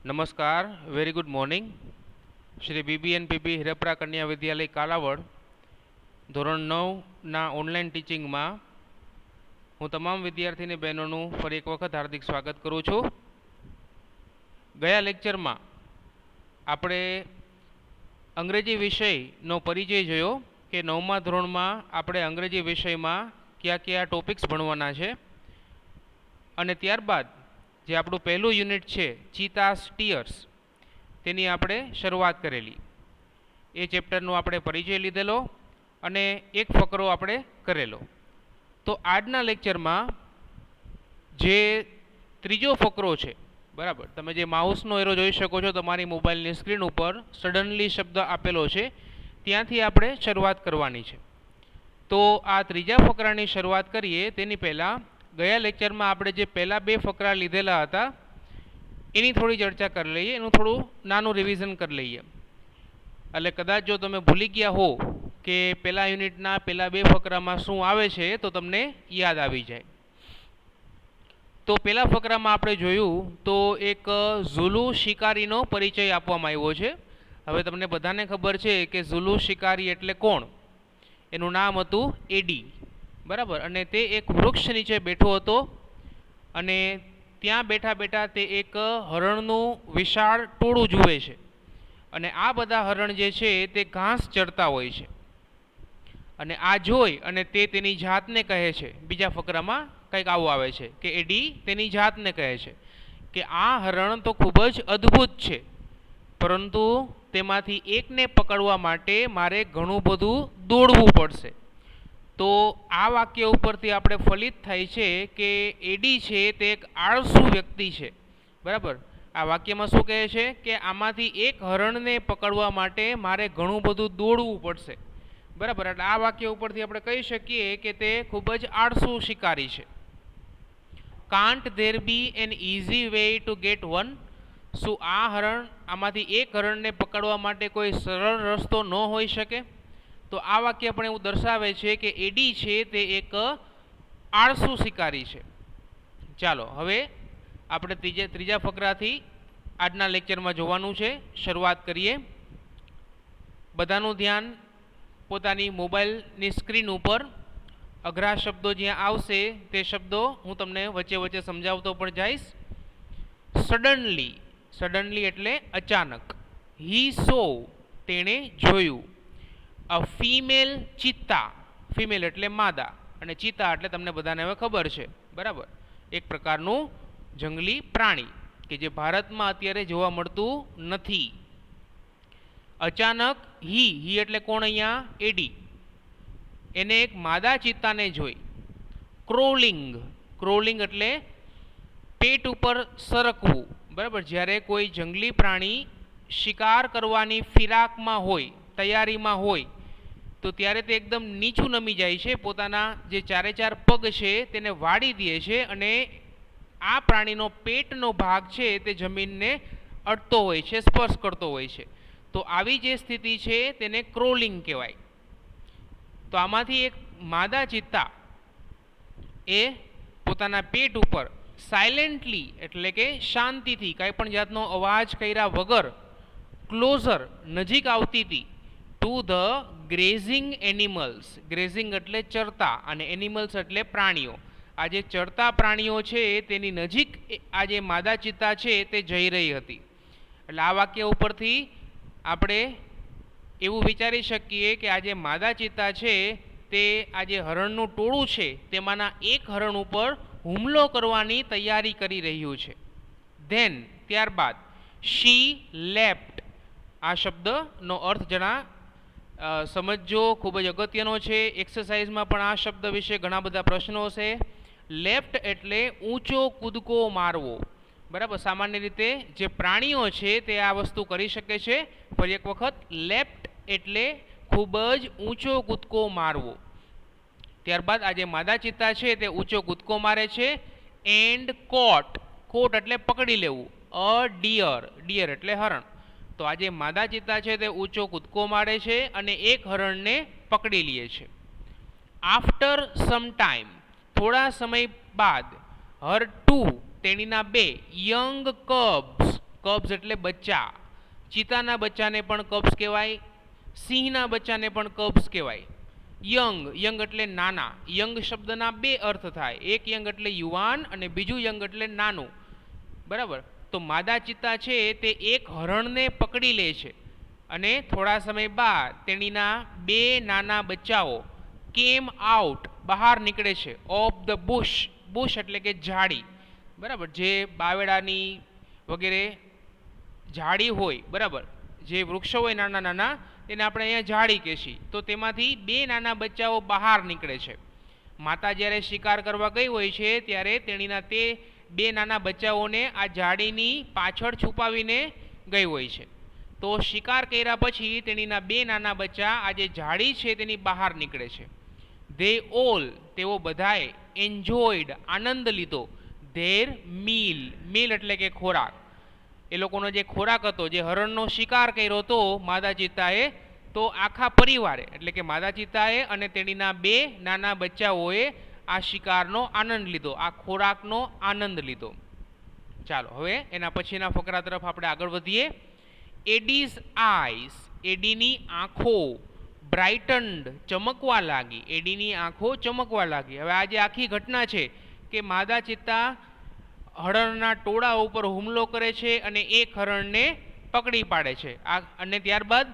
નમસ્કાર, very good morning. Shri BBNPB Hirpara કન્યા વિદ્યાલય કાલાવડ ધોરણ 9ના ઓનલાઈન ટીચિંગમાં હું તમામ વિદ્યાર્થીની બહેનોનું ફરી એક વખત હાર્દિક સ્વાગત કરું છું. ગયા લેક્ચરમાં આપણે અંગ્રેજી વિષયનો પરિચય જોયો કે 9મા ધોરણમાં આપણે અંગ્રેજી વિષયમાં કયા કયા ટોપિક્સ ભણવાના છે અને ત્યારબાદ જે આપણું પહેલું યુનિટ છે ચીતાસ ટીયર્સ તેની આપણે શરૂઆત કરેલી. એ ચેપ્ટરનો આપણે પરિચય લીધેલો અને એક ફકરો આપણે કરેલો. તો આજના લેક્ચરમાં જે ત્રીજો ફકરો છે, બરાબર, તમે જે માઉસનો એરો જોઈ શકો છો તમારી મોબાઈલની સ્ક્રીન ઉપર સડનલી શબ્દ આપેલો છે, ત્યાંથી આપણે શરૂઆત કરવાની છે. તો આ ત્રીજા ફકરાની શરૂઆત કરીએ તેની પહેલાં ગયા લેક્ચરમાં આપણે જે પહેલાં બે ફકરા લીધેલા હતા એની થોડી ચર્ચા કરી લઈએ, એનું થોડું નાનું રિવિઝન કરી લઈએ. એટલે કદાચ જો તમે ભૂલી ગયા હો કે પહેલા યુનિટના પહેલા બે ફકરામાં શું આવે છે તો તમને યાદ આવી જાય. તો પહેલા ફકરામાં આપણે જોયું તો એક ઝુલુ શિકારીનો પરિચય આપવામાં આવ્યો છે. હવે તમને બધાને ખબર છે કે ઝુલુ શિકારી એટલે કોણ. એનું નામ હતું એડી, બરાબર, અને તે એક વૃક્ષ નીચે બેઠો હતો અને ત્યાં બેઠા બેઠા તે એક હરણનું વિશાળ ટોળું જુએ છે અને આ બધા હરણ જે છે તે ઘાસ ચરતા હોય છે અને આ જોઈ અને તે તેની જાતને કહે છે. બીજા ફકરામાં કંઈક આવું આવે છે કે એડી તેની જાતને કહે છે કે આ હરણ તો ખૂબ જ અદ્ભુત છે, પરંતુ તેમાંથી એકને પકડવા માટે મારે ઘણું બધું દોડવું પડશે. તો આ વાક્ય ઉપરથી આપણે ફલિત થાય છે કે એડી છે તે એક આળસુ વ્યક્તિ છે, બરાબર. આ વાક્યમાં શું કહે છે કે આમાંથી એક હરણને પકડવા માટે મારે ઘણું બધું દોડવું પડશે, બરાબર. એટલે આ વાક્ય ઉપરથી આપણે કહી શકીએ કે તે ખૂબ જ આળસુ શિકારી છે. Can't there be an easy way to get one. શું આ હરણ આમાંથી એક હરણને પકડવા માટે કોઈ સરળ રસ્તો ન હોઈ શકે? તો આ વાક્ય પણ એવું દર્શાવે છે કે એડી છે તે એક આળસુ શિકારી છે. ચાલો હવે આપણે ત્રીજા ફકરાથી આજના લેક્ચરમાં જોવાનું છે. શરૂઆત કરીએ. બધાનું ધ્યાન પોતાની મોબાઈલની સ્ક્રીન ઉપર. અઘરા શબ્દો જ્યાં આવશે તે શબ્દો હું તમને વચ્ચે વચ્ચે સમજાવતો પણ જઈશ. સડનલી, સડનલી એટલે અચાનક. હી સો, તેણે જોયું. અ ફિમેલ ચિત્તા, ફિમેલ એટલે માદા અને ચિત્તા એટલે તમને બધાને હવે ખબર છે, બરાબર, એક પ્રકારનું જંગલી પ્રાણી કે જે ભારતમાં અત્યારે જોવા મળતું નથી. અચાનક હી એટલે કોણ અહીંયા? એડી. એને એક માદા ચિત્તાને જોઈ. ક્રોલિંગ, ક્રોલિંગ એટલે પેટ ઉપર સરકવું, બરાબર. જ્યારે કોઈ જંગલી પ્રાણી શિકાર કરવાની ફિરાકમાં હોય, તૈયારીમાં હોય, તો ત્યારે તે એકદમ નીચું નમી જાય છે, પોતાના જે ચારે ચાર પગ છે તેને વાળી દે છે અને આ પ્રાણીનો પેટનો ભાગ છે તે જમીનને અડતો હોય છે, સ્પર્શ કરતો હોય છે. તો આવી જે સ્થિતિ છે તેને ક્રોલિંગ કહેવાય. તો આમાંથી એક માદા ચિત્તા એ પોતાના પેટ ઉપર સાયલેન્ટલી એટલે કે શાંતિથી કાંઈ પણ જાતનો અવાજ કર્યા વગર ક્લોઝર, નજીક આવતી હતી to the grazing animals. Grazing એટલે ચરતા અને એનિમલ્સ એટલે પ્રાણીઓ. આ જે ચરતા પ્રાણીઓ છે તેની નજીક આ જે માદા ચિત્તા છે તે જઈ રહી હતી. એટલે આ વાક્ય ઉપરથી આપણે એવું વિચારી શકીએ કે આ જે માદા ચિત્તા છે તે આ જે હરણનું ટોળું છે તેમાંના એક હરણ ઉપર હુમલો કરવાની તૈયારી કરી રહ્યું છે. ધેન, ત્યારબાદ, શી લેફ્ટ. આ શબ્દનો અર્થ જણા સમજો, ખૂબ જ અગત્યનો છે. એક્સરસાઇઝમાં પણ આ શબ્દ વિશે ઘણા બધા પ્રશ્નો છે. લેફ્ટ એટલે ઊંચો કૂદકો મારવો, બરાબર. સામાન્ય રીતે જે પ્રાણીઓ છે તે આ વસ્તુ કરી શકે છે. ફરી એક વખત, લેફ્ટ એટલે ખૂબ જ ઊંચો કૂદકો મારવો. ત્યારબાદ આ જે માદા ચિત્તા છે તે ઊંચો કૂદકો મારે છે. એન્ડ કોટ, કોટ એટલે પકડી લેવું. અ ડિયર, ડિયર એટલે હરણ. તો આ જે માદા ચિત્તા છે તે ઊંચો કૂદકો મારે છે અને એક હરણને પકડી લે છે. આફ્ટર સમ ટાઈમ, થોડા સમય બાદ, હર ટુ, તેણીના બે યંગ કબ્સ, કબ્સ એટલે બચ્ચા. ચિતાના બચ્ચાને પણ કબ્સ કહેવાય, સિંહના બચ્ચાને પણ કબ્સ કહેવાય. યંગ, યંગ એટલે નાના. યંગ શબ્દના બે અર્થ થાય, એક યંગ એટલે યુવાન અને બીજું યંગ એટલે નાનું. બરાબર. તો માદા ચિત્તા છે તે એક હરણને પકડી લે છે અને થોડા સમય બાદ તેણીના બે નાના બચ્ચાઓ કેમ આઉટ, બહાર નીકળે છે, ઓફ ધ બુશ. બુશ એટલે કે ઝાડી. બરાબર. જે બાવેડાની વગેરે ઝાડી હોય, બરાબર, જે વૃક્ષો હોય નાના નાના તેને આપણે અહીંયા ઝાડી કહેશી. તો તેમાંથી બે નાના બચ્ચાઓ બહાર નીકળે છે. માતા જ્યારે શિકાર કરવા ગઈ હોય છે ત્યારે તેણીના તે બે નાના બચ્ચાઓને આ ઝાડીની પાછળ છુપાવીને ગઈ હોય છે. તો શિકાર કર્યા પછી તેણીના બે નાના બચ્ચા આ જે ઝાડી છે તેની બહાર નીકળે છે. ધે ઓલ, તેઓ બધાએ, એન્જોયડ, આનંદ લીધો, ધેર મીલ. મીલ એટલે કે ખોરાક. એ લોકોનો જે ખોરાક હતો, જે હરણનો શિકાર કર્યો હતો માદા ચિત્તાએ, તો આખા પરિવારે એટલે કે માદા ચિત્તાએ અને તેણીના બે નાના બચ્ચાઓએ આ શિકારનો આનંદ લીધો, આ ખોરાકનો આનંદ લીધો. ચાલો હવે એના પછીના ફકરા તરફ આપણે આગળ વધીએ. એડીઝ આઈસ, એડીની આંખો, બ્રાઇટન્ડ, ચમકવા લાગી. એડીની આંખો ચમકવા લાગી. હવે આ જે આખી ઘટના છે કે માદા ચિત્તા હરણના ટોળા ઉપર હુમલો કરે છે અને એક હરણને પકડી પાડે છે. અને ત્યારબાદ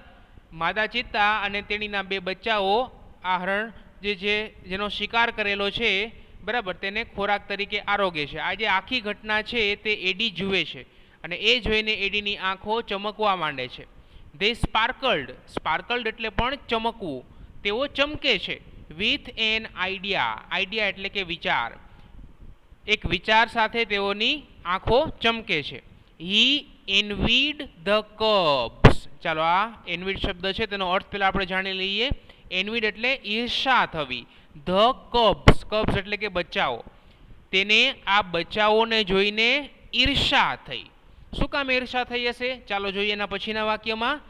માદા ચિત્તા અને તેણીના બે બચ્ચાઓ આ હરણ જેનો શિકાર કરેલો છે, બરાબર, તેને ખોરાક તરીકે આરોગે છે. આ જે આખી ઘટના છે તે એડી જુએ છે અને એ જોઈને એડીની આંખો ચમકવા માંડે છે. ધે સ્પાર્કલ્ડ, સ્પાર્કલ્ડ એટલે પણ ચમકવું, તેઓ ચમકે છે. વિથ એન આઈડિયા, આઈડિયા એટલે કે વિચાર, એક વિચાર સાથે તેઓની આંખો ચમકે છે. હી એનવીડ ધ કબ્સ. ચાલો આ એનવીડ શબ્દ છે તેનો અર્થ પહેલા આપણે જાણી લઈએ. એનવીડ એટલે ઈર્ષા થવી. ધ કબ્સ, કબ્સ એટલે કે બચ્ચાઓ. તેને આ બચ્ચાઓને જોઈને ઈર્ષા થઈ. શું કામ ઈર્ષા થઈ હશે? ચાલો જોઈએ એના પછીના વાક્યમાં.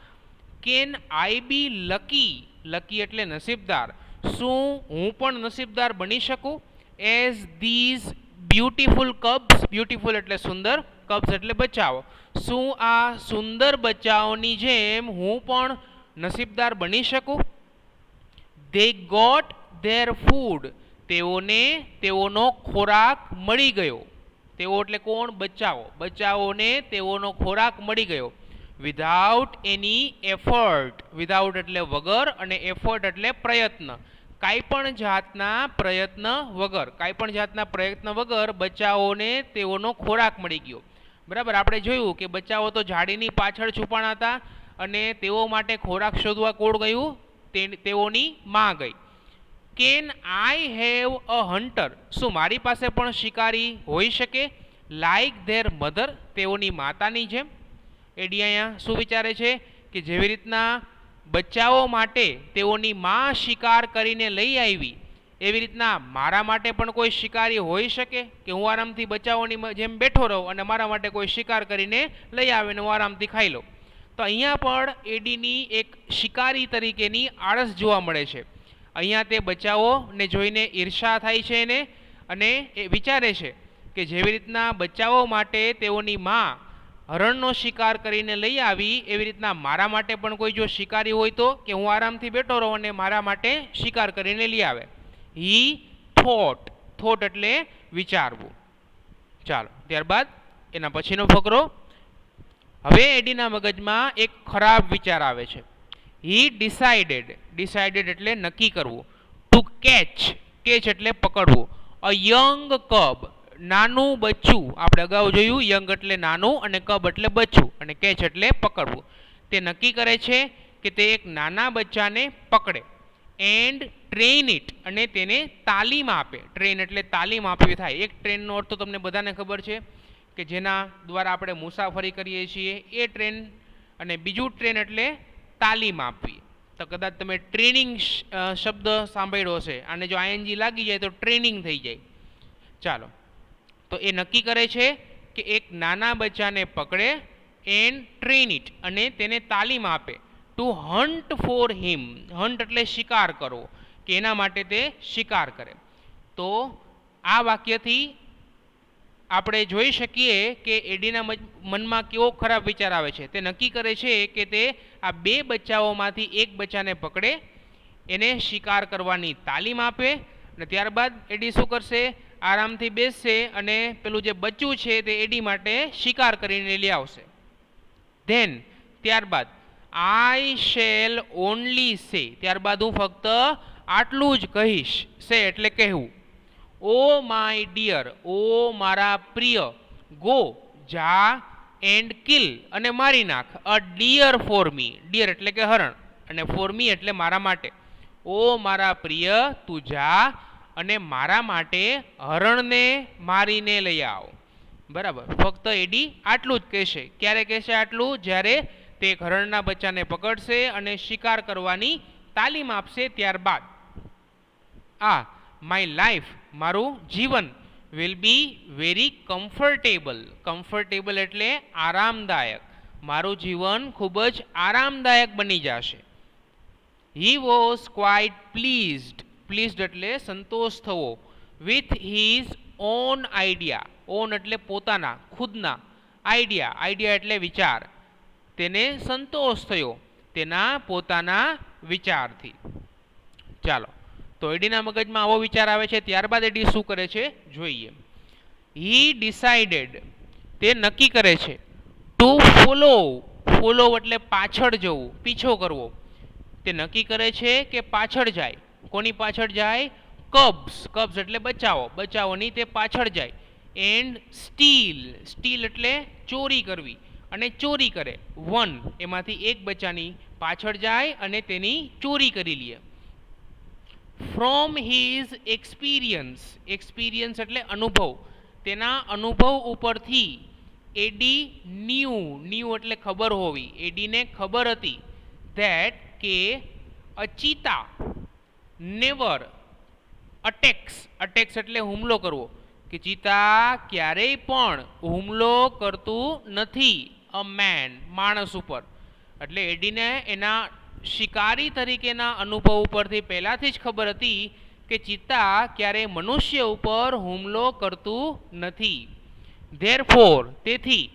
Can I be lucky, lucky એટલે નસીબદાર. શું હું પણ નસીબદાર બની શકું? As these beautiful cubs, beautiful એટલે સુંદર, કબ્સ એટલે બચ્ચાઓ. શું આ સુંદર બચ્ચાઓની જેમ હું પણ નસીબદાર બની શકું? ધે ગોટ ધેર ફૂડ, તેઓને તેઓનો ખોરાક મળી ગયો. તેઓ એટલે કોણ? બચ્ચાઓ. બચ્ચાઓને તેઓનો ખોરાક મળી ગયો. વિધાઉટ એની એફર્ટ, વિધાઉટ એટલે વગર અને એફર્ટ એટલે પ્રયત્ન. કાંઈ પણ જાતના પ્રયત્ન વગર, કાંઈ પણ જાતના પ્રયત્ન વગર બચ્ચાઓને તેઓનો ખોરાક મળી ગયો. બરાબર. આપણે જોયું કે બચ્ચાઓ તો ઝાડીની પાછળ છુપાણા હતા અને તેઓ માટે ખોરાક શોધવા કોણ ગયું? તેઓની માં ગઈ. Can I have a hunter, શું મારી પાસે પણ શિકારી હોઈ શકે? લાઈક ધેર મધર, તેઓની માતાની જેમ. એડી અહીંયા શું વિચારે છે કે જેવી રીતના બચ્ચાઓ માટે તેઓની માં શિકાર કરીને લઈ આવી, એવી રીતના મારા માટે પણ કોઈ શિકારી હોઈ શકે કે હું આરામથી બચ્ચાઓની જેમ બેઠો રહું અને મારા માટે કોઈ શિકાર કરીને લઈ આવે ને હું આરામથી ખાઈ લઉં. તો અહીંયા પણ એડીની એક શિકારી તરીકેની આળસ જોવા મળે છે. અહીંયા તે બચ્ચાઓને જોઈને ઈર્ષા થાય છે એને, અને એ વિચારે છે કે જેવી રીતના બચ્ચાઓ માટે તેઓની માં હરણનો શિકાર કરીને લઈ આવી, એવી રીતના મારા માટે પણ કોઈ જો શિકારી હોય તો કે હું આરામથી બેઠો રહું અને મારા માટે શિકાર કરીને લઈ આવે. હી થોટ, થોટ એટલે વિચારવું. ચાલો ત્યારબાદ એના પછીનો ફકરો. હવે એડીના મગજમાં એક ખરાબ વિચાર આવે છે. હી ડિસાઇડેડ, ડિસાઇડેડ એટલે નક્કી કરવું. ટુ કેચ, કેચ એટલે પકડવું. અ યંગ કબ, નાનું બચ્ચું. આપણે અગાઉ જોયું યંગ એટલે નાનું અને કબ એટલે બચ્ચું અને કેચ એટલે પકડવું. તે નક્કી કરે છે કે તે એક નાના બચ્ચાને પકડે. એન્ડ ટ્રેન ઇટ, અને તેને તાલીમ આપે. ટ્રેન એટલે તાલીમ આપવી થાય. એક ટ્રેનનો અર્થ તો તમને બધાને ખબર છે કે જેના દ્વારા આપણે મુસાફરી કરીએ છીએ એ ટ્રેન, અને બીજું ટ્રેન એટલે તાલીમ આપવી. તો કદાચ તમે ટ્રેનિંગ શબ્દ સાંભળ્યો હશે, આને જો આઈએનજી લાગી જાય તો ટ્રેનિંગ થઈ જાય. ચાલો, તો એ નક્કી કરે છે કે એક નાના બચ્ચાને પકડે, એન્ડ ટ્રેન ઇટ, અને તેને તાલીમ આપે. To hunt for him, hunt એટલે શિકાર કરવો, કે એના માટે તે શિકાર કરે. તો આ વાક્યથી આપણે જોઈ શકીએ કે એડીના મનમાં કેવો ખરાબ વિચાર આવે છે. તે નક્કી કરે છે કે તે આ બે બચ્ચાઓમાંથી એક બચ્ચાને પકડે, એને શિકાર કરવાની તાલીમ આપે અને ત્યારબાદ એડી શું કરશે, આરામથી બેસશે અને પેલું જે બચ્ચું છે તે એડી માટે શિકાર કરીને લઈ આવશે. ધેન ત્યારબાદ આઈ શેલ ઓનલી સે, ત્યારબાદ હું ફક્ત આટલું જ કહીશ. સે એટલે કહેવું. ઓ માય ડિયર, ઓ મારા પ્રિય, ગો જા એન્ડ કિલ અને મારી નાખ, અ ડિયર ફોર મી, ડિયર એટલે કે હરણ અને ફોર મી એટલે મારા માટે. ઓ મારા પ્રિય, તું જા અને મારા માટે હરણને મારીને લઈ આવ. બરાબર, ફક્ત એડી આટલું જ કહેશે. ક્યારે કહેશે આટલું? જ્યારે તે હરણના બચ્ચાને પકડશે અને શિકાર કરવાની તાલીમ આપશે ત્યારબાદ. આ માય લાઈફ, મારું જીવન, will be very comfortable. Comfortable એટલે આરામદાયક. મારું જીવન ખૂબ જ આરામદાયક બની જશે. He was quite pleased, pleased એટલે સંતોષ થવો, with his on idea, on એટલે પોતાના ખુદના, આઈડિયા, આઈડિયા એટલે વિચાર, તેને સંતોષ થયો તેના પોતાના વિચારથી. ચાલો, તો એડીના મગજમાં આવો વિચાર આવે છે. ત્યારબાદ એડી શું કરે છે જોઈએ. હી ડિસાઇડેડ, તે નક્કી કરે છે, ટુ ફોલો, ફોલો એટલે પાછળ જવું, પીછો કરવો. તે નક્કી કરે છે કે પાછળ જાય. કોની પાછળ જાય? કબ્સ, કબ્સ એટલે બચ્ચાઓ, બચ્ચાઓની તે પાછળ જાય. એન્ડ સ્ટીલ, સ્ટીલ એટલે ચોરી કરવી અને ચોરી કરે. વન, એમાંથી એક બચ્ચાની પાછળ જાય અને તેની ચોરી કરી લે. ફ્રોમ હિઝ એક્સપિરિયન્સ, એક્સપિરિયન્સ એટલે અનુભવ, તેના અનુભવ ઉપરથી એડી ન્યૂ, ન્યૂ એટલે ખબર હોવી, એડીને ખબર હતી ધેટ કે અચિતા નેવર અટેક્સ, અટેક્સ એટલે હુમલો કરવો, કે ચિતા ક્યારેય પણ હુમલો કરતું નથી અ મેન, માણસ ઉપર. એટલે એડીને એના શિકારી તરીકેના અનુભવ ઉપરથી પહેલાથી જ ખબર હતી કે ચિત્તા ક્યારેય મનુષ્ય ઉપર હુમલો કરતું નથી. ધેરફોર, તેથી,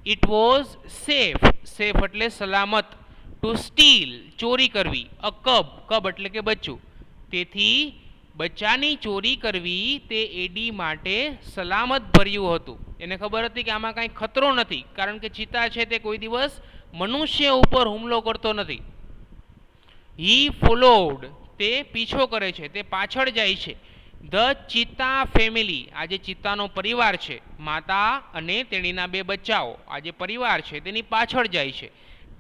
ઇટ વોઝ સેફ, સેફ એટલે સલામત, ટુ સ્ટીલ ચોરી કરવી, અ કબ, કબ એટલે કે બચ્ચું, તેથી બચ્ચાની ચોરી કરવી તે એડી માટે સલામત ભર્યું હતું. એને ખબર હતી કે આમાં કાંઈ ખતરો નથી, કારણ કે ચિત્તા છે તે કોઈ દિવસ મનુષ્ય ઉપર હુમલો કરતો નથી. હી ફોલોડ, તે પીછો કરે છે, તે પાછળ જાય છે. ધ ચિત્તા ફેમિલી, આ જે ચિત્તાનો પરિવાર છે, માતા અને તેણીના બે બચ્ચાઓ, આ જે પરિવાર છે તેની પાછળ જાય છે.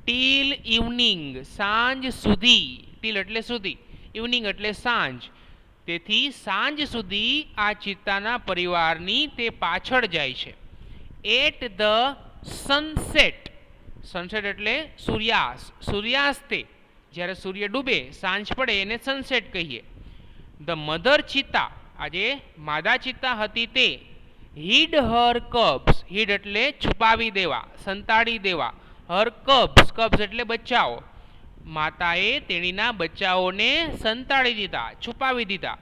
ટીલ ઇવનિંગ, સાંજ સુધી, ટીલ એટલે સુધી, ઇવનિંગ એટલે સાંજ, તેથી સાંજ સુધી આ ચિત્તાના પરિવારની તે પાછળ જાય છે. એટ ધ સનસેટ, સનસેટ એટલે સૂર્યાસ્ત, સૂર્યાસ્તે, જ્યારે સૂર્ય ડૂબે, સાંજ પડે એને સનસેટ કહીએ. ધ મધર ચિત્તા, આજે માદા ચિત્તા હતી તે, હિડ હર કબ્સ, હિડ એટલે છુપાવી દેવા, સંતાડી દેવા, હર કબ્સ, કબ્સ એટલે બચ્ચાઓ, માતાએ તેણીના બચ્ચાઓને સંતાડી દીધા, છુપાવી દીધા.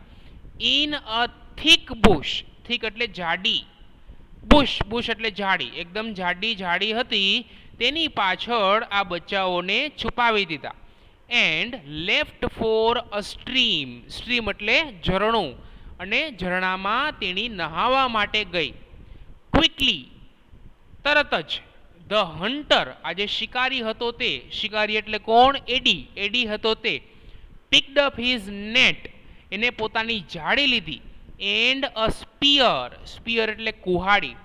In a thick bush, thick એટલે જાડી, બુશ, બુશ એટલે ઝાડી, એકદમ જાડી ઝાડી હતી, તેની પાછળ આ બચ્ચાઓને છુપાવી દીધા. And left for a stream, stream એટલે ઝરણું, અને ઝરણામાં તેણી નહાવા માટે ગઈ. ક્વિકલી, તરત જ. ધ હન્ટર, આજે શિકારી હતો તે, શિકારી એટલે કોણ? એડી, એડી હતો તે. પિકડ અપ હિઝ નેટ, એને પોતાની જાળી લીધી. એન્ડ અ સ્પિયર, સ્પિયર એટલે કુહાડી,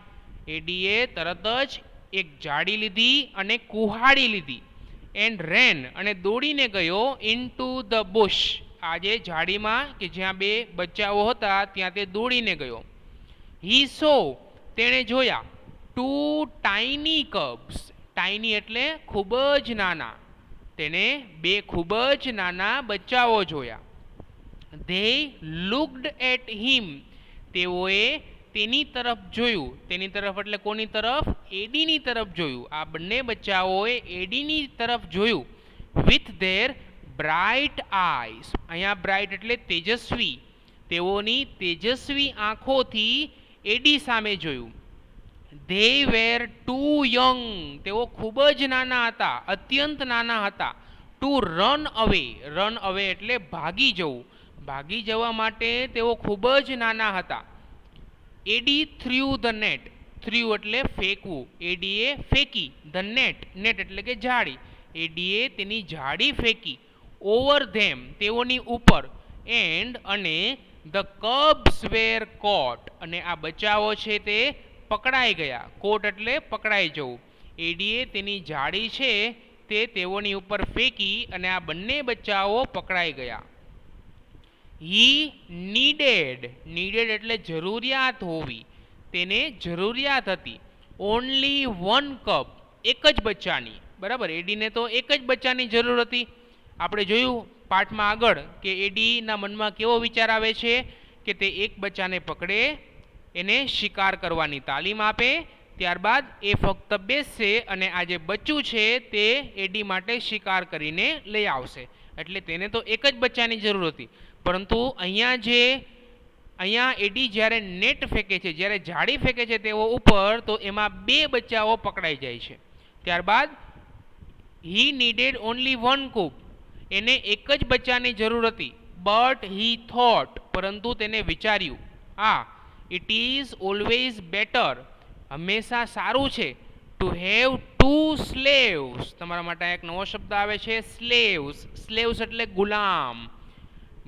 એડીએ તરત જ એક જાળી લીધી અને કુહાડી લીધી. એન્ડ રેન, અને દોડીને ગયો ઇનટુ ધ બુશ, આજે ઝાડીમાં કે જ્યાં બે બચ્ચાઓ હતા ત્યાં તે દોડીને ગયો. હી સો, તેણે જોયા, ટુ ટાઇની કબ્સ, ટાઇની એટલે ખૂબ જ નાના, તેણે બે ખૂબ જ નાના બચ્ચાઓ જોયા. ધે લુકડ એટ હિમ, તેઓએ તેની તરફ જોયું, તેની તરફ એટલે કોની તરફ? એડીની તરફ જોયું. આ બંને બચ્ચાઓએ એડીની તરફ જોયું. વિથ ધેર બ્રાઇટ આઈસ, અહીંયા બ્રાઇટ એટલે તેજસ્વી, તેઓની તેજસ્વી આંખોથી એડી સામે જોયું. ધે વેર ટુ યંગ, તેઓ ખૂબ જ નાના હતા, અત્યંત નાના હતા. ટુ રન અવે, રન અવે એટલે ભાગી જવું, ભાગી જવા માટે તેઓ ખૂબ જ નાના હતા. એડી થ્રુ ધ નેટ, થ્રુ એટલે ફેંકવું, એડીએ ફેંકી, ધ નેટ, નેટ એટલે કે જાળી, એડીએ તેની જાળી ફેંકી. ઓવર ધેમ, તેઓની ઉપર, એન્ડ અને ધ કબ્સ વેર કોટ, અને આ બચ્ચાઓ છે તે પકડાઈ ગયા. કોટ એટલે પકડાઈ જવું. એડીએ તેની જાળી છે તે તેઓની ઉપર ફેંકી અને આ બંને બચ્ચાઓ પકડાઈ ગયા. હી નીડેડ, નીડેડ એટલે જરૂરિયાત હોવી, તેને જરૂરિયાત હતી. ઓનલી વન કપ, એક જ બચ્ચાની, બરાબર. એડીને તો એક જ બચ્ચાની જરૂર હતી. આપણે જોયું પાઠમાં આગળ કે એડીના મનમાં કેવો વિચાર આવે છે કે તે એક બચ્ચાને પકડે, એને શિકાર કરવાની તાલીમ આપે, ત્યારબાદ એ ફક્ત બેસશે અને આ જે બચ્ચું છે તે એડી માટે શિકાર કરીને લઈ આવશે. એટલે તેને તો એક જ બચ્ચાની જરૂર હતી. પરંતુ અહીંયા એડી જ્યારે નેટ ફેંકે છે, જ્યારે જાળી ફેંકે છે તેઓ ઉપર, તો એમાં બે બચ્ચાઓ પકડાઈ જાય છે. ત્યારબાદ હી નીડેડ ઓનલી વન કૂપ, એને એક જ બચ્ચાની જરૂર હતી. બટ હી થોટ, પરંતુ તેને વિચાર્યું, ઇટ ઇઝ ઓલવેઝ બેટર, હંમેશા સારું છે, ટુ હેવ ટુ સ્લેવ્સ, તમારા માટે એક નવો શબ્દ આવે છે સ્લેવ્સ. સ્લેવ્સ એટલે ગુલામ,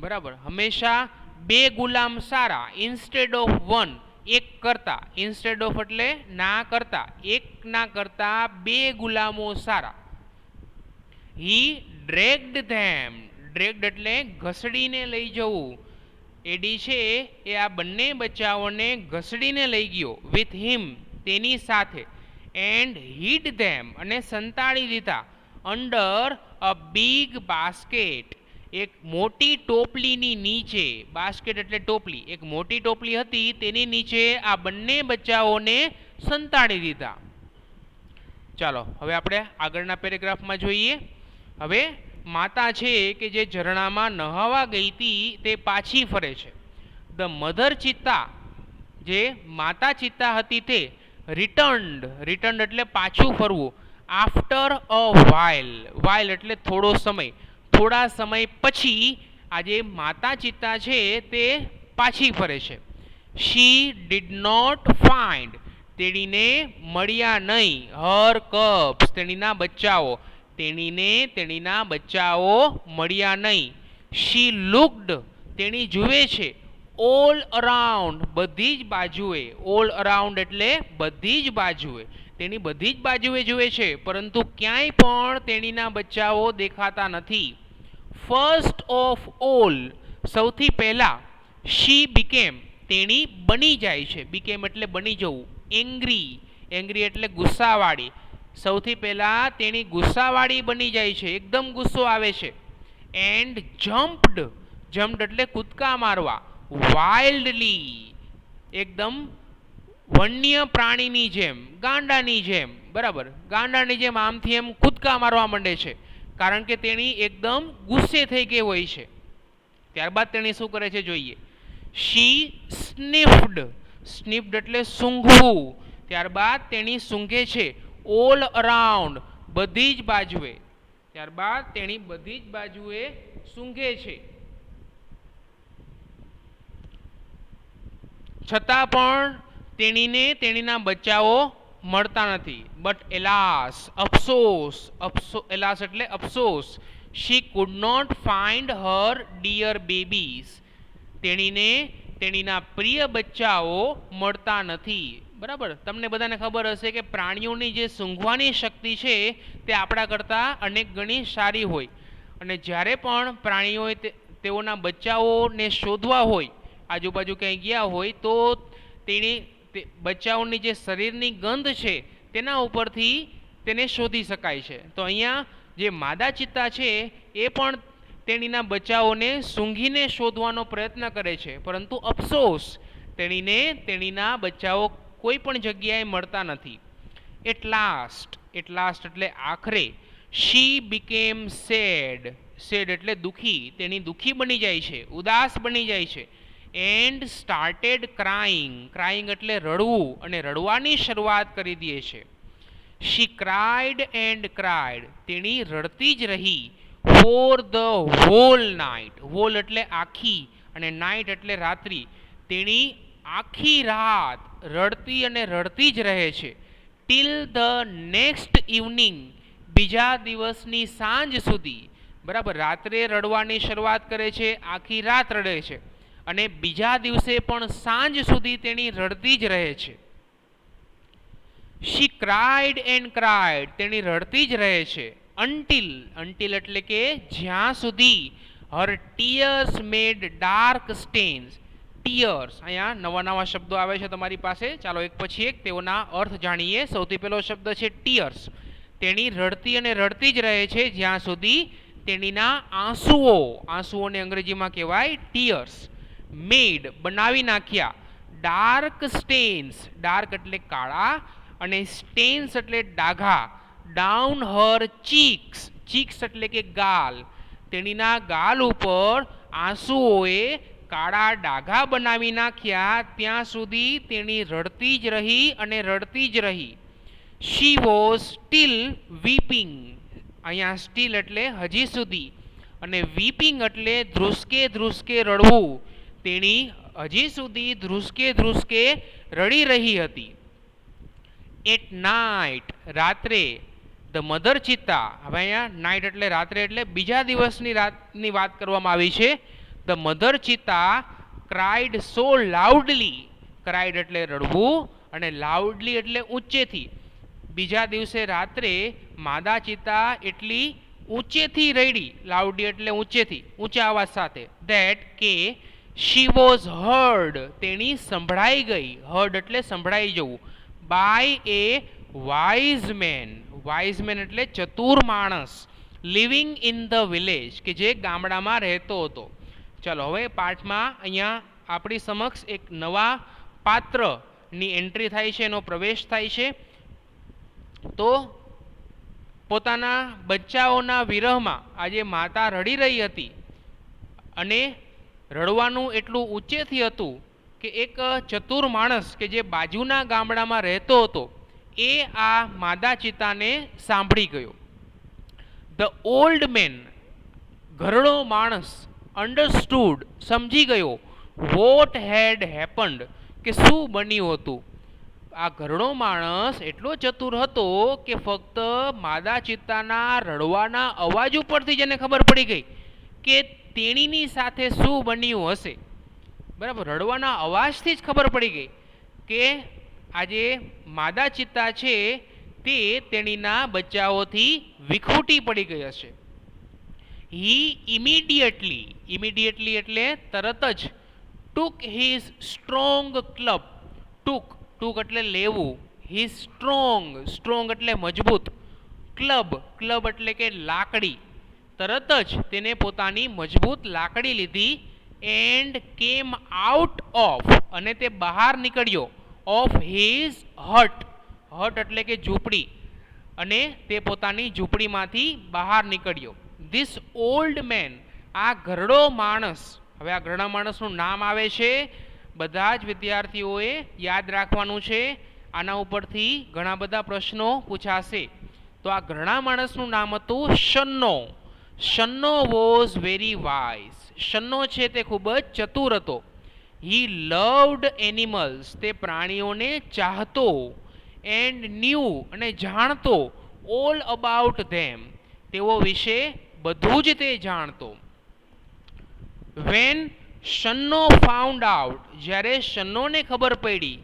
બરાબર. હંમેશા બે ગુલામ સારા, ઇન્સ્ટેડ ઓફ વન, એક કરતા, ઇન્સ્ટેડ ઓફ એટલે ના કરતા, એક ના કરતા બે ગુલામો સારા. હી ડ્રેગ્ડ ધેમ, ડ્રેગ્ડ એટલે ઘસડીને લઈ જવું. એડી છે એ આ બંને બચ્ચાઓને ઘસડીને લઈ ગયો. વિથ હિમ, તેની સાથે. એન્ડ હિડ ધેમ, અને સંતાડી દીધા. અંડર અ બિગ બાસ્કેટ, એક મોટી ટોપલીની નીચે. બાસ્કેટ એટલે ટોપલી, એક મોટી ટોપલી હતી તેની નીચે આ બંને બચ્ચાઓને સંતાડી દીધા. ચાલો હવે આપણે આગળના પેરેગ્રાફમાં જોઈએ. હવે માતા છે કે જે ઝરણામાં નહાવા ગઈ હતી તે પાછી ફરે છે. ધ મધર ચિત્તા, જે માતા ચિત્તા હતી તે રિટર્ન્ડ એટલે પાછું ફરવું. આફ્ટર અ વાઇલ, વાઇલ એટલે થોડો સમય, થોડા સમય પછી આજે માતા ચિત્તા છે તે પાછી ફરે છે. શી ડીડ નોટ ફાઇન્ડ, તેણીને મળ્યા નહીં. હર કબ્સ, તેણીના બચ્ચાઓ, તેણીના બચ્ચાઓ મળ્યા નહીં. શી લુક્ડ, તેણી જુએ છે. ઓલ અરાઉન્ડ, બધી જ બાજુએ. ઓલ અરાઉન્ડ એટલે બધી જ બાજુએ, તેની બધી જ બાજુએ જુએ છે, પરંતુ ક્યાંય પણ તેણીના બચ્ચાઓ દેખાતા નથી. ફર્સ્ટ ઓફ ઓલ, સૌથી પહેલા. શી બીકેમ, તેણી બની જાય છે. બીકેમ એટલે બની જવું. એંગ્રી, એંગ્રી એટલે ગુસ્સાવાળી. સૌથી પહેલા તેણી ગુસ્સાવાળી બની જાય છે, એકદમ ગુસ્સો આવે છે. એન્ડ જમ્પ્ડ, જમ્પ્ડ એટલે કૂદકા મારવા. વાઇલ્ડલી, એકદમ વન્ય પ્રાણીની જેમ, ગાંડાની જેમ, બરાબર. ગાંડાની જેમ આમથી એમ કૂદકા મારવા માંડે છે, કારણ કે તેણી એકદમ ગુસ્સે થઈ ગઈ હોય છે. ત્યારબાદ તેણી શું કરે છે જોઈએ. શી સ્નિફ્ડ, સ્નિફ્ડ એટલે સૂંઘવું. ત્યારબાદ તેણી સૂંઘે છે. ઓલ અરાઉન્ડ, બધી જ બાજુએ. ત્યારબાદ તેણી બધી જ બાજુએ સૂંઘે છે. છતાં પણ તેણીને તેણીના બચ્ચાઓ મળતા નથી. બટ એલાસ, અફસોસ, એલાસ એટલે અફસોસ. She could not find her dear babies, તેણીને તેણીના પ્રિય બચ્ચાઓ મળતા નથી. બરાબર. તમને બધાને ખબર હશે કે પ્રાણીઓની જે સૂંઘવાની શક્તિ છે તે આપણા કરતાં અનેક ગણી સારી હોય. અને જ્યારે પણ પ્રાણીઓએ તેઓના બચ્ચાઓને શોધવા હોય, આજુબાજુ ક્યાંય ગયા હોય, તો તેની બચ્ચાઓની જે શરીરની ગંધ છે તેના ઉપરથી તેને શોધી શકાય છે. તો અહીંયા જે માદા ચિત્તા છે એ પણ તેણીના બચ્ચાઓને સૂંઘીને શોધવાનો પ્રયત્ન કરે છે, પરંતુ અફસોસ તેણીને તેણીના બચ્ચાઓ કોઈ પણ જગ્યાએ મળતા નથી. એટ લાસ્ટ, એટ લાસ્ટ એટલે આખરે. શી બીકેમ સેડ, સેડ એટલે દુઃખી, તેણી દુઃખી બની જાય છે, ઉદાસ બની જાય છે. And started crying. ક્રાઇંગ એટલે રડવું, અને રડવાની શરૂઆત કરી દે છે. She cried and cried. તેણી રડતી જ રહી. For the whole night. Whole એટલે આખી, અને નાઇટ એટલે રાત્રિ. તેણી આખી રાત રડતી અને રડતી જ રહે છે. Till the next evening. બીજા દિવસની સાંજ સુધી. બરાબર, રાત્રે રડવાની શરૂઆત કરે છે, આખી રાત રડે છે, અને બીજા દિવસે પણ સાંજ સુધી તેણી રડતી જ રહે છે. She cried and cried. તેણી રડતી જ રહે છે. અન્ટિલ. અન્ટિલ એટલે કે જ્યાં સુધી. હર ટીયર્સ મેડ ડાર્ક સ્ટેન્સ. ટીયર્સ, અહીંયા નવા નવા શબ્દો આવે છે તમારી પાસે. ચાલો એક પછી એક તેઓના અર્થ જાણીએ. સૌથી પહેલો શબ્દ છે ટીયર્સ. તેણી રડતી અને રડતી જ રહે છે જ્યાં સુધી તેણીના આંસુઓ. આંસુઓને અંગ્રેજીમાં કહેવાય ટીયર્સ. મેડ બનાવી નાખ્યા. Dark tense. ડાર્ક એટલે કાળા, અને સ્ટેન્સ એટલે ડાઘા. ડાઉન હર ચીક્સ. ચીક્સ એટલે કે ગાલ. તેણીના ગાલ ઉપર આંસુઓએ કાળા ડાઘા બનાવી નાખ્યા. ત્યાં સુધી તેણી રડતી જ રહી અને રડતી જ રહી. She was still weeping. અહીંયા સ્ટીલ એટલે હજી સુધી, અને વીપિંગ એટલે ધ્રુસકે ધ્રુસકે રડવું. તેણી હજી સુધી ધ્રુસકે ધ્રુસકે રડી રહી હતી. At night. રાત્રે. The mother cheetah. હવે અહીંયા નાઇટ એટલે રાત્રે, એટલે બીજા દિવસની રાતની વાત કરવામાં આવી છે. The mother cheetah cried so loudly. Cried એટલે રડવું, અને લાઉડલી એટલે ઊંચેથી. બીજા દિવસે રાત્રે માદા ચિત્તા એટલી ઊંચેથી રડી. લાઉડલી એટલે ઊંચેથી, ઊંચા અવાજ સાથે. ધેટ કે શી વોઝ હર્ડ. તેણી સંભળાઈ ગઈ. હર્ડ એટલે સંભળાઈ જવું. By a wise man. Wise man એટલે ચતુર માણસ. લિવિંગ ઇન ધ વિલેજ, કે જે ગામડામાં રહેતો હતો. ચાલો હવે પાઠમાં અહીંયા આપણી સમક્ષ એક નવા પાત્રની એન્ટ્રી થાય છે, એનો પ્રવેશ થાય છે. તો પોતાના બચ્ચાઓના વિરહમાં આજે માતા રડી રહી હતી, અને રડવાનું એટલું ઊંચેથી હતું કે એક ચતુર માણસ કે જે બાજુના ગામડામાં રહેતો હતો એ આ માદા ચિત્તાને સાંભળી ગયો. The old man. ઘરડો માણસ. અન્ડરસ્ટૂડ. સમજી ગયો. વોટ હેડ હેપન્ડ. કે શું બન્યું હતું. આ ઘરડો માણસ એટલો ચતુર હતો કે ફક્ત માદા ચિત્તાના રડવાના અવાજ ઉપરથી જ એને ખબર પડી ગઈ કે તેણીની સાથે શું બન્યું હશે. બરાબર, રડવાના અવાજથી જ ખબર પડી ગઈ કે આજે માદા ચિત્તા છે તે તેણીના બચ્ચાઓથી વિખૂટી પડી ગઈ હશે. હી ઇમિડિયેટલી. ઇમિડિયેટલી એટલે તરત જ. ટુક હિઝ સ્ટ્રોંગ ક્લબ. ટુક. ટુક એટલે લેવું. His strong. સ્ટ્રોંગ એટલે મજબૂત. ક્લબ. ક્લબ એટલે કે લાકડી. તરત જ તેને પોતાની મજબૂત લાકડી લીધી. And came out of. અને તે બહાર નીકળ્યો. ઓફ હિઝ હટ. હટ એટલે કે ઝૂંપડી. અને તે પોતાની ઝૂંપડીમાંથી બહાર નીકળ્યો. This old man. આ ઘરડો માણસ. હવે આ ઘરડા માણસનું નામ આવે છે. બધા જ વિદ્યાર્થીઓએ યાદ રાખવાનું છે. આના ઉપરથી ઘણા બધા પ્રશ્નો પૂછાશે. તો આ ઘરડા માણસનું નામ હતું Shanno. Shanno was very wise. Shanno છે તે ખૂબ જ ચતુર હતો. He loved animals. તે પ્રાણીઓને ચાહતો. And knew. અને જાણતો. All about them. તેઓ વિશે બધું જ તે જાણતો. When Shanno found out. જ્યારે શન્નોને ખબર પડી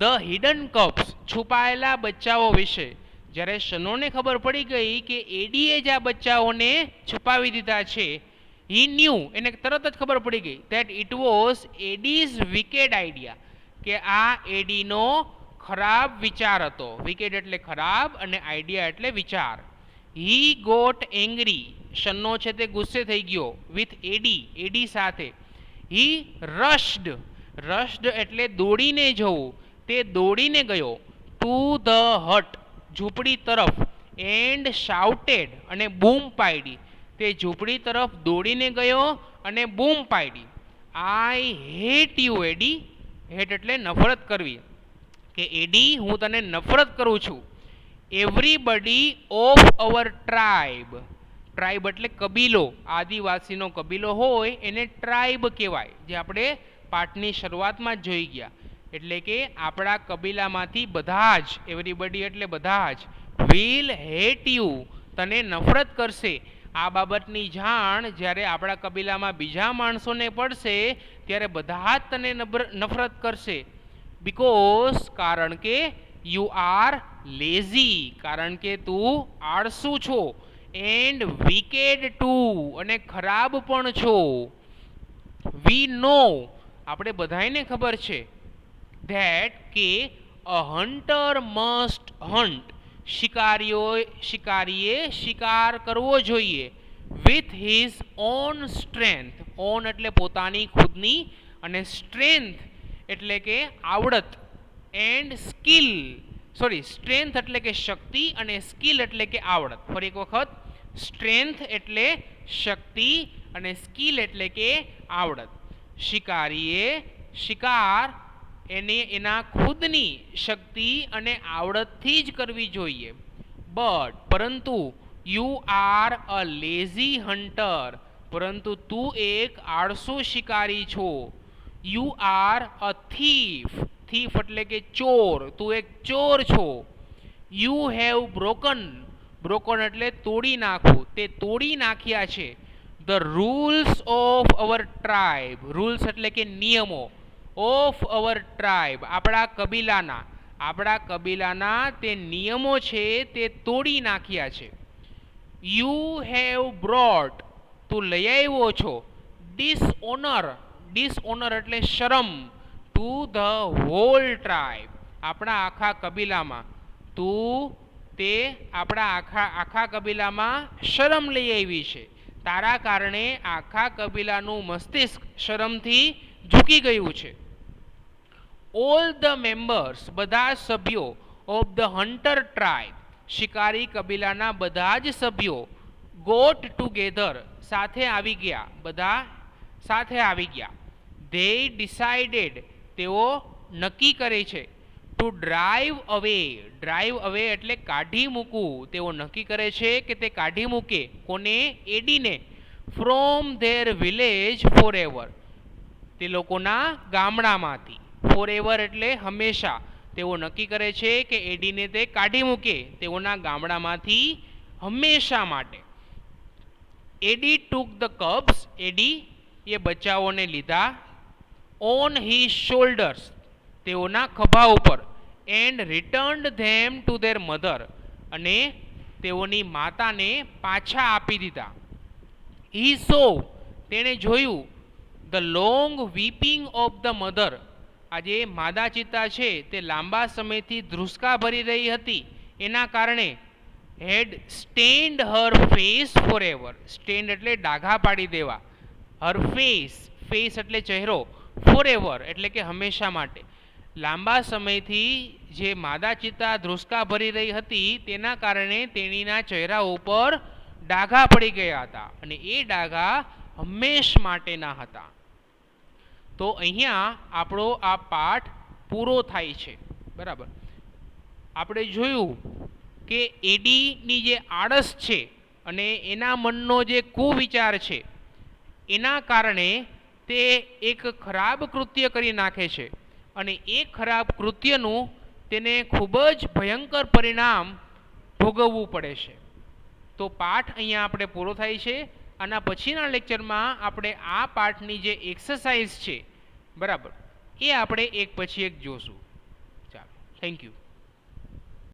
ધ હિડન કપ્સ. છુપાયેલા બચ્ચાઓ વિશે. જ્યારે શન્નોને ખબર પડી ગઈ કે એડીએ જ આ બચ્ચાઓને છુપાવી દીધા છે. હી ન્યૂ. એને તરત જ ખબર પડી ગઈ ધેટ ઇટ વોઝ એડીઝ વિકેડ આઈડિયા. કે આ એડીનો ખરાબ વિચાર હતો. વિકેડ એટલે ખરાબ, અને આઈડિયા એટલે વિચાર. He got angry. શન્નો છે તે ગુસ્સે થઈ ગયો. વિથ એડી. એડી સાથે. હી રશ્ડ. રશ્ડ એટલે દોડીને જવું. તે દોડીને ગયો. ટુ ધ હટ. ઝૂંપડી તરફ. And shouted. અને બૂમ પાડી. તે ઝૂંપડી તરફ દોડીને ગયો અને બૂમ પાડી. I hate you Eddie. Hate એટલે નફરત કરવી, કે એડી હું તને નફરત કરું છું. Everybody of our tribe. Tribe એટલે કબીલો, આદિવાસીનો કબીલો હોય એને ટ્રાઇબ કહેવાય, જે આપણે પાઠની શરૂઆતમાં જ જોઈ ગયા. એટલે કે આપણા કબીલામાંથી બધા જ, એવરીબડી એટલે બધા જ, વિલ હેટ યુ તને નફરત કરશે. આ બાબતની જાણ જ્યારે આપણા કબીલામાં બીજા માણસોને પડશે ત્યારે બધા જ તને નફરત કરશે. બીકોઝ કારણ કે યુ આર લેઝી કારણ કે તું આળસુ છો. એન્ડ વિકેડ ટુ અને ખરાબ પણ છો. વી નો આપણે બધાને ખબર છે ધેટ કે અ હન્ટર મસ્ટ હન્ટ શિકારીએ શિકાર કરવો જોઈએ with his own strength. On એટલે પોતાની ખુદની, અને સ્ટ્રેન્થ એટલે કે આવડત, એન્ડ સ્કિલ સ્ટ્રેન્થ એટલે કે શક્તિ અને સ્કિલ એટલે કે આવડત. ફરી એક વખત, સ્ટ્રેન્થ એટલે શક્તિ અને સ્કિલ એટલે કે આવડત. શિકારીએ શિકાર એના ખુદની શક્તિ અને આવડતથી જ કરવી જોઈએ. બટ પરંતુ you are a lazy hunter પરંતુ તું એક આળસુ શિકારી છો. You are a thief. Thief એટલે કે ચોર, તું એક ચોર છો. You have broken. બ્રોકન એટલે તોડી નાખવું, તે તોડી નાખ્યા છે. The rules of our tribe. Rules એટલે કે નિયમો. ઓફ અવર ટ્રાઇબ આપણા કબીલાના તે નિયમો છે તે તોડી નાખ્યા છે. You have brought. તું લઈ આવ્યો છો. ડિસઓનર. ડિસઓનર એટલે શરમ. To the whole tribe. આપણા આખા કબીલામાં તું તે આપણા આખા કબીલામાં શરમ લઈ આવી છે. તારા કારણે આખા કબીલાનું મસ્તિષ્ક શરમથી ઝૂકી ગયું છે. ઓલ ધ મેમ્બર્સ બધા સભ્યો ઓફ ધ હન્ટર ટ્રાઇબ શિકારી કબીલાના બધા જ સભ્યો ગોટ ટુગેધર સાથે આવી ગયા. બધા સાથે આવી ગયા. ધે ડિસાઇડેડ તેઓ નક્કી કરે છે. ટુ ડ્રાઈવ અવે. ડ્રાઈવ અવે એટલે કાઢી મૂકવું. તેઓ નક્કી કરે છે કે તે કાઢી મૂકે. કોને? એડીને. From their village forever. તે લોકોના ગામડામાંથી. ફોર એવર એટલે હંમેશા. તેઓ નક્કી કરે છે કે એડીને તે કાઢી મૂકે તેઓના ગામડામાંથી હંમેશા માટે. એડી ટુક ધ કબ્સ. એડી એ બચ્ચાઓને લીધા. ઓન હિઝ શોલ્ડર્સ તેઓના ખભા ઉપર. And returned them to their mother અને તેઓની માતાને પાછા આપી દીધા. હી સો તેણે જોયું the long weeping of the mother. આજે માદા ચિત્તા છે તે લાંબા સમયથી ધ્રુસકા ભરી રહી હતી એના કારણે હેડ સ્ટેન્ડ હર ફેસ ફોર એવર. સ્ટેન્ડ એટલે ડાઘા પાડી દેવા. હર ફેસ. ફેસ એટલે ચહેરો. ફોર એવર એટલે કે હંમેશા માટે. લાંબા સમયથી જે માદા ચિત્તા ધ્રુસકા ભરી રહી હતી તેના કારણે તેણીના ચહેરા ઉપર ડાઘા પડી ગયા હતા અને એ ડાઘા હંમેશ માટેના હતા. તો અહીંયા આપણો આ પાઠ પૂરો થાય છે. બરાબર. આપણે જોયું કે એડીની જે આળસ છે અને એના મનનો જે કુવિચાર છે એના કારણે તે એક ખરાબ કૃત્ય કરી નાખે છે અને એ ખરાબ કૃત્યનું તેને ખૂબ જ ભયંકર પરિણામ ભોગવવું પડે છે. તો પાઠ અહીંયા આપણે પૂરો થાય છે. આના પછીના લેક્ચરમાં આપણે આ પાઠની જે એક્સરસાઇઝ છે બરાબર એ આપણે એક પછી એક જોશું. ચાલો, થેન્ક યુ.